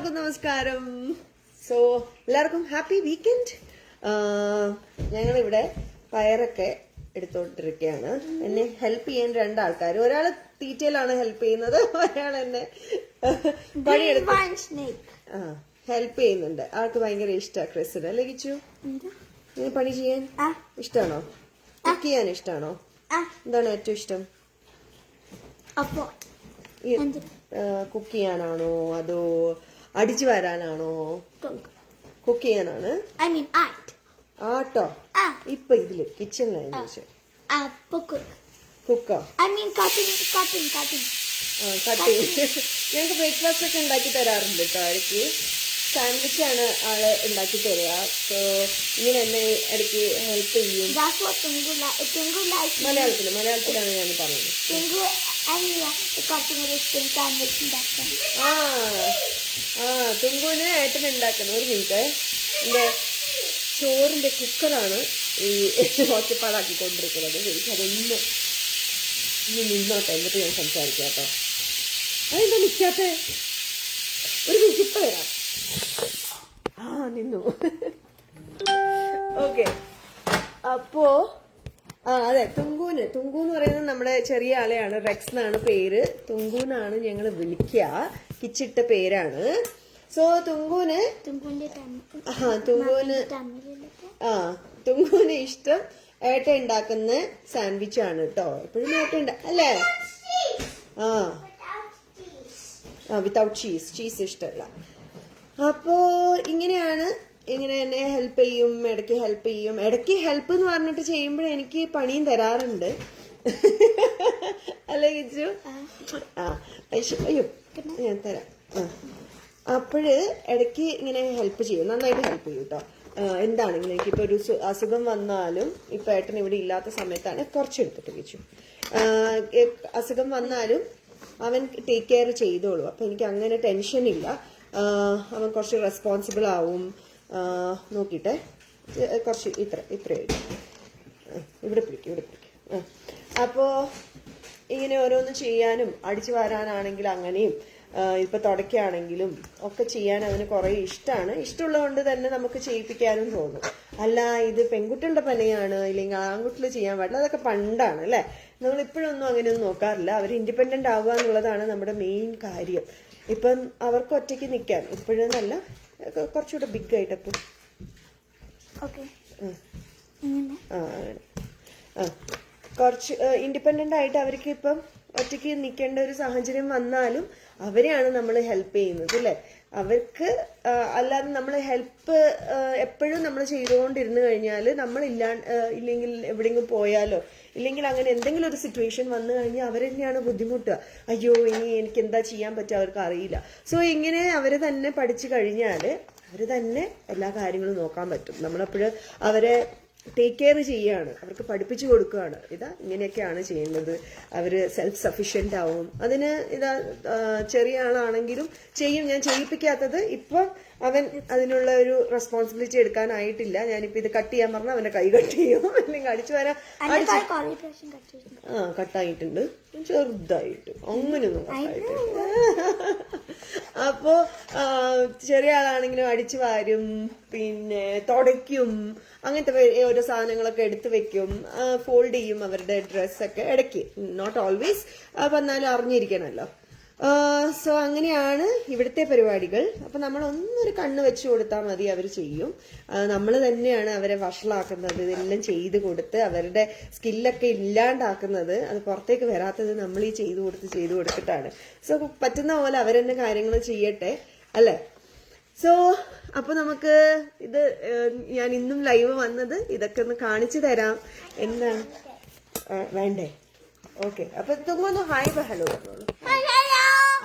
എല്ലാവർക്കും നമസ്കാരം. സോ എല്ലാവർക്കും ഹാപ്പി വീക്കെൻഡ്. ഞങ്ങളിവിടെ പയറൊക്കെ എടുത്തോണ്ടിരിക്കുകയാണ്. എന്നെ ഹെൽപ്പ് ചെയ്യാൻ രണ്ടാൾക്കാർ, ഒരാൾ തീറ്റയിലാണ് ഹെൽപ്പ് ചെയ്യുന്നത്, ഒരാൾ എന്നെ പണിയെടുത്ത് ഹെൽപ്പ് ചെയ്യുന്നുണ്ട്. ആൾക്ക് ഭയങ്കര ഇഷ്ടമാണ് ക്രിസിന്. അല്ലേ കിച്ചു? പണി ചെയ്യാൻ ഇഷ്ടമാണോ? കുക്ക് ചെയ്യാൻ ഇഷ്ടമാണോ? എന്താണ് ഏറ്റവും ഇഷ്ടം? കുക്ക് ചെയ്യാനാണോ അതോ അടിച്ചു വരാനാണോ? കുക്ക് ചെയ്യാനാണ്. ആട്ടോ ഇപ്പൊ ഇതില് കിച്ചണിലാണ് കുക്കോ ഞങ്ങൾക്ക് ബ്രേക്ക്ഫാസ്റ്റ് ഒക്കെ ഉണ്ടാക്കി തരാറുണ്ട് കേട്ടോ. ഇടയ്ക്ക് സാൻഡ്വിച്ചാണ് ആള് ഉണ്ടാക്കി തരിക. സോ ഇങ്ങനെ എന്നെ ഇടയ്ക്ക് ഹെൽപ്പ് ചെയ്യും. മലയാളത്തിലാണ് ഞാൻ പറയുന്നത്. തുങ്കുവിന് ഏട്ടൻ ഉണ്ടാക്കുന്നത്. ഒരു മിനിറ്റ്, എന്റെ ചോറിന്റെ കുക്കറാണ് ഈ ഒറ്റപ്പാടാക്കിക്കൊണ്ടിരിക്കുന്നത്. അതൊന്ന് നിന്നോട്ടെ, എന്നിട്ട് ഞാൻ സംസാരിക്കാം കേട്ടോ. അതെന്താ നിൽക്കാത്ത? ഒരു മിനിറ്റ്, ഇപ്പൊ വരാം. നിന്നു. ഓക്കെ, അപ്പോ അതെ, തുങ്കു എന്ന് പറയുന്നത് നമ്മുടെ ചെറിയ ആളെയാണ്. റെക്സ് എന്നാണ് പേര്. തുങ്കുന്നാണ് ഞങ്ങൾ വിളിക്കുക. കിച്ചിട്ട പേരാണ്. സോ തുങ്കുവിന് ഇഷ്ടം ഏട്ട ഉണ്ടാക്കുന്ന സാൻഡ്വിച്ച് ആണ് കേട്ടോ. എപ്പോഴും ഏട്ട അല്ലേ? വിത്തൗട്ട് ചീസ് ഇഷ്ടമല്ല. അപ്പോ ഇങ്ങനെയാണ്. ഇങ്ങനെ എന്നെ ഹെൽപ്പ് ചെയ്യും, ഇടയ്ക്ക് ഹെൽപ്പ് ചെയ്യും. ഇടയ്ക്ക് ഹെൽപ്പ് എന്ന് പറഞ്ഞിട്ട് ചെയ്യുമ്പോഴേ എനിക്ക് പണിയും തരാറുണ്ട്. അല്ലേ കിച്ചു? അയ്യോ ഞാൻ തരാം. അപ്പോഴ് ഇടയ്ക്ക് ഇങ്ങനെ ഹെൽപ്പ് ചെയ്യും, നന്നായിട്ട് ഹെൽപ്പ് ചെയ്യും കേട്ടോ. എന്താണെങ്കിലും എനിക്കിപ്പോ ഒരു അസുഖം വന്നാലും, ഇപ്പൊ ഏട്ടൻ ഇവിടെ ഇല്ലാത്ത സമയത്താണ് കുറച്ചെടുത്തിട്ട് വെച്ചു. അസുഖം വന്നാലും അവൻ ടേക്ക് കെയർ ചെയ്തോളൂ. അപ്പൊ എനിക്ക് അങ്ങനെ ടെൻഷൻ ഇല്ല. അവൻ കുറച്ച് റെസ്പോൺസിബിൾ ആവും. നോക്കിട്ടെ, കുറച്ച് ഇത്രയായിട്ട് ഇവിടെ പിടിക്കും. അപ്പോ ഇങ്ങനെ ഓരോന്ന് ചെയ്യാനും അടിച്ചു വരാനാണെങ്കിലും അങ്ങനെയും ഇപ്പൊ തുടക്കുകയാണെങ്കിലും ഒക്കെ ചെയ്യാൻ അവന് കുറെ ഇഷ്ടമാണ്. ഇഷ്ടമുള്ളത് തന്നെ നമുക്ക് ചെയ്യിപ്പിക്കാനും തോന്നും. അല്ല, ഇത് പെൺകുട്ടികളുടെ പണിയാണ്, ഇല്ലെങ്കിൽ ആൺകുട്ടികൾ ചെയ്യാൻ പാടില്ല, അതൊക്കെ പണ്ടാണ് അല്ലെ. നമ്മൾ ഇപ്പോഴൊന്നും അങ്ങനെയൊന്നും നോക്കാറില്ല. അവർ ഇൻഡിപെൻഡന്റ് ആവുക എന്നുള്ളതാണ് നമ്മുടെ മെയിൻ കാര്യം. ഇപ്പം അവർക്ക് ഒറ്റയ്ക്ക് നിൽക്കാൻ ഇപ്പോഴും നല്ല കുറച്ചുകൂടെ ബിഗ് ആയിട്ട് അപ്പം കുറച്ച് ഇൻഡിപെൻഡന്റ് ആയിട്ട് അവർക്ക് ഇപ്പം ഒറ്റയ്ക്ക് നിൽക്കേണ്ട ഒരു സാഹചര്യം വന്നാലും അവരെയാണ് നമ്മൾ ഹെൽപ്പ് ചെയ്യുന്നത് അല്ലേ. അവർക്ക് അല്ലാതെ നമ്മൾ ഹെൽപ്പ് എപ്പോഴും നമ്മൾ ചെയ്തുകൊണ്ടിരുന്നു കഴിഞ്ഞാൽ ഇല്ലെങ്കിൽ എവിടെയെങ്കിലും പോയാലോ, ഇല്ലെങ്കിൽ അങ്ങനെ എന്തെങ്കിലും ഒരു സിറ്റുവേഷൻ വന്നു കഴിഞ്ഞാൽ അവർ തന്നെയാണ് ബുദ്ധിമുട്ടുക. അയ്യോ ഇനി എനിക്ക് എന്താ ചെയ്യാൻ പറ്റുക അവർക്ക് അറിയില്ല. സോ ഇങ്ങനെ അവർ തന്നെ പഠിച്ചു കഴിഞ്ഞാൽ അവർ തന്നെ എല്ലാ കാര്യങ്ങളും നോക്കാൻ പറ്റും. നമ്മളെപ്പോഴും അവരെ ടേക്ക് കെയർ ചെയ്യുകയാണ്, അവർക്ക് പഠിപ്പിച്ചു കൊടുക്കുകയാണ്. ഇങ്ങനെയൊക്കെയാണ് ചെയ്യേണ്ടത്. അവര് സെൽഫ് സഫീഷ്യന്റ് ആവും. അതിന് ചെറിയ ആളാണെങ്കിലും ചെയ്യും. ഞാൻ ചെയ്യിപ്പിക്കാത്തത് ഇപ്പം അവൻ അതിനുള്ള ഒരു റെസ്പോൺസിബിലിറ്റി എടുക്കാനായിട്ടില്ല. ഞാനിപ്പോ ഇത് കട്ട് ചെയ്യാൻ പറഞ്ഞാൽ അവന്റെ കൈ കട്ട് ചെയ്യും, അല്ലെങ്കിൽ അടിച്ചു വരാൻ കട്ടായിട്ടുണ്ട്, ചെറുതായിട്ട്, അങ്ങനെയൊന്നും കട്ടായിട്ടുണ്ട്. അപ്പോ ചെറിയ ആളാണെങ്കിലും അടിച്ചു വാരും, പിന്നെ തുടയ്ക്കും, അങ്ങനത്തെ ഓരോ സാധനങ്ങളൊക്കെ എടുത്തു വെക്കും, ഫോൾഡ് ചെയ്യും അവരുടെ ഡ്രസ്സൊക്കെ ഇടയ്ക്ക്, നോട്ട് ഓൾവേസ്. വന്നാലും അറിഞ്ഞിരിക്കണമല്ലോ. സോ അങ്ങനെയാണ് ഇവിടുത്തെ പരിപാടികൾ. അപ്പൊ നമ്മൾ ഒന്നൊരു കണ്ണ് വെച്ചു കൊടുത്താൽ മതി, അവർ ചെയ്യും. നമ്മൾ തന്നെയാണ് അവരെ വഷളാക്കുന്നത്, ഇതെല്ലാം ചെയ്ത് കൊടുത്ത് അവരുടെ സ്കില്ലൊക്കെ ഇല്ലാണ്ടാക്കുന്നത്. അത് പുറത്തേക്ക് വരാത്തത് നമ്മൾ ഈ ചെയ്തു കൊടുത്തിട്ടാണ്. സോ പറ്റുന്ന പോലെ അവരെന്നെ കാര്യങ്ങൾ ചെയ്യട്ടെ അല്ലേ. സോ അപ്പൊ നമുക്ക് ഇത് ഞാൻ ഇന്നും ലൈവ് വന്നത് ഇതൊക്കെ ഒന്ന് കാണിച്ചു തരാം. എന്താണ് വേണ്ടേ? ഓക്കെ, അപ്പൊ തുങ്ങൊന്ന് ഹായ് ഹലോ പറഞ്ഞോളൂ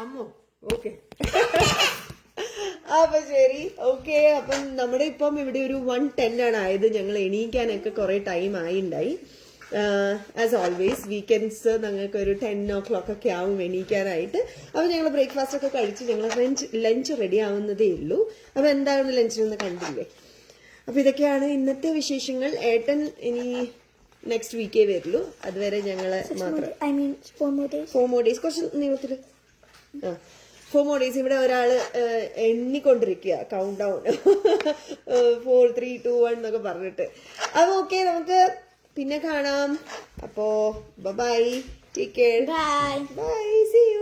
അമ്മോ. ഓക്കെ, അപ്പൊ ശരി. ഓക്കെ, അപ്പം നമ്മുടെ ഇപ്പം ഇവിടെ ഒരു 1:10 ആണ് ആയത്. ഞങ്ങൾ എണീക്കാനൊക്കെ കുറെ ടൈം ആയിണ്ടായി. ആസ് ഓൾവേസ് വീക്കെൻഡ്സ് ഞങ്ങൾക്ക് ഒരു 10 o'clock ഒക്കെ ആവും എണീക്കാനായിട്ട്. അപ്പൊ ഞങ്ങൾ ബ്രേക്ക്ഫാസ്റ്റ് ഒക്കെ കഴിച്ച് ഞങ്ങൾ ലഞ്ച് റെഡി ആവുന്നതേ ഉള്ളൂ. അപ്പൊ എന്താണ് ലഞ്ചിനൊന്ന് കണ്ടില്ലേ. അപ്പൊ ഇതൊക്കെയാണ് ഇന്നത്തെ വിശേഷങ്ങൾ. ഏട്ടൻ ഇനി നെക്സ്റ്റ് വീക്കേ വരുള്ളൂ. അതുവരെ ഞങ്ങള് മാത്രം 4 more days കുറച്ച് നീളത്തില് 4 more days. ഇവിടെ ഒരാള് എണ്ണിക്കൊണ്ടിരിക്കുക കൗണ്ട് ഡൗൺ 4 3 2 1 എന്നൊക്കെ പറഞ്ഞിട്ട്. അപ്പൊ ഓക്കെ, നമുക്ക് പിന്നെ കാണാം. അപ്പോ bye, take care, bye bye, see U.